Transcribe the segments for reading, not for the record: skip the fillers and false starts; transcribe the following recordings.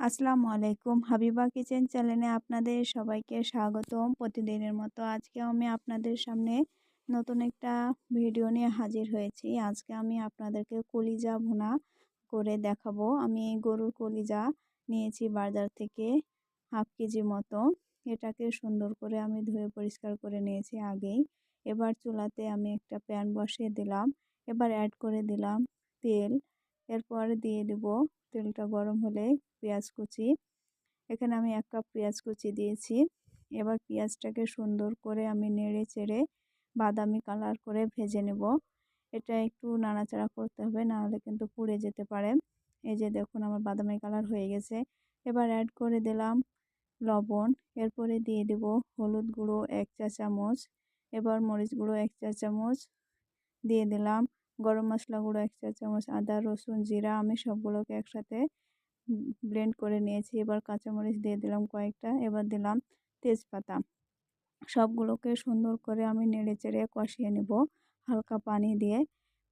আসসালামু আলাইকুম। হাবিবা কিচেন চ্যানেলে আপনাদের সবাইকে স্বাগতম। প্রতিদিনের মতো আজকে আমি আপনাদের সামনে নতুন একটা ভিডিও নিয়ে হাজির হয়েছি। আজকে আমি আপনাদেরকে কলিজা ভুনা করে দেখাবো। আমি গরুর কলিজা নিয়েছি বাজার থেকে 1/2 কেজি মতো। এটাকে সুন্দর করে আমি ধুয়ে পরিষ্কার করে নিয়েছি আগেই। এবার চুলাতে আমি একটা প্যান বসিয়ে দিলাম। এবার অ্যাড করে দিলাম তেল। এরপর দিয়ে দেব, তেলটা গরম হলে পেঁয়াজ কুচি। এখানে আমি 1 কাপ পেঁয়াজ কুচি দিয়েছি। এবার পেঁয়াজটাকে সুন্দর করে আমি নেড়ে চেড়ে বাদামি কালার করে ভেজে নেব। এটা একটু নাড়াচাড়া করতে হবে, না হলে কিন্তু পুড়ে যেতে পারে। এই যে দেখুন আমার বাদামি কালার হয়ে গেছে। এবার অ্যাড করে দিলাম লবণ। এরপরে দিয়ে দেব হলুদ গুঁড়ো 1 চা চামচ। এবার মরিচ গুঁড়ো 1 চা চামচ দিয়ে দিলাম। গরম মশলা গুঁড়ো 1 চা চামচ, আদা রসুন জিরা আমি সবগুলোকে একসাথে ব্লেন্ড করে নিয়েছি। এবার কাঁচামরিচ দিয়ে দিলাম কয়েকটা। এবার দিলাম তেজপাতা। সবগুলোকে সুন্দর করে আমি নেড়ে চেড়ে কষিয়ে নেব হালকা পানি দিয়ে।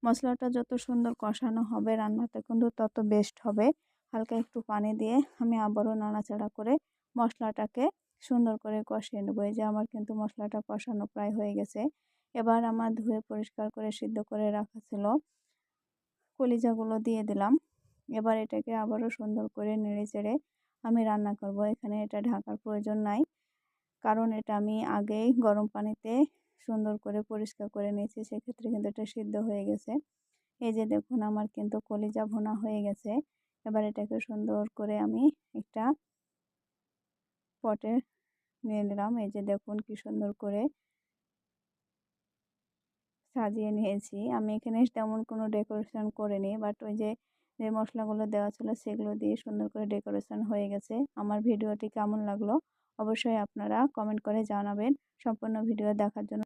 মশলাটা যত সুন্দর কষানো হবে রান্নাটা কিন্তু তত বেস্ট হবে। হালকা একটু পানি দিয়ে আমি আবারও নাড়াচাড়া করে মশলাটাকে সুন্দর করে কষিয়ে নেব। এই যে আমার কিন্তু মশলাটা কষানো প্রায় হয়ে গেছে। এবার আমার ধুয়ে পরিষ্কার করে সিদ্ধ করে রাখা ছিল কলিজাগুলো দিয়ে দিলাম। এবার এটাকে আবারও সুন্দর করে নেড়ে চেড়ে আমি রান্না করব। এখানে এটা ঢাকার প্রয়োজন নাই, কারণ এটা আমি আগেই গরম পানিতে সুন্দর করে পরিষ্কার করে নিয়েছি, সেক্ষেত্রে কিন্তু এটা সিদ্ধ হয়ে গেছে। এই যে দেখুন আমার কিন্তু কলিজা ভুনা হয়ে গেছে। এবার এটাকে সুন্দর করে আমি একটা পটে নিয়ে নিলাম। এই যে দেখুন কি সুন্দর করে সাজিয়ে নিয়েছি। আমি এখানে তেমন কোনো ডেকোরেশন করিনি, বাট ওই যে যে মশলাগুলো দেওয়া ছিল সেগুলো দিয়ে সুন্দর করে ডেকোরেশন হয়ে গেছে। আমার ভিডিওটি কেমন লাগলো অবশ্যই আপনারা কমেন্ট করে জানাবেন। সম্পূর্ণ ভিডিও দেখার জন্য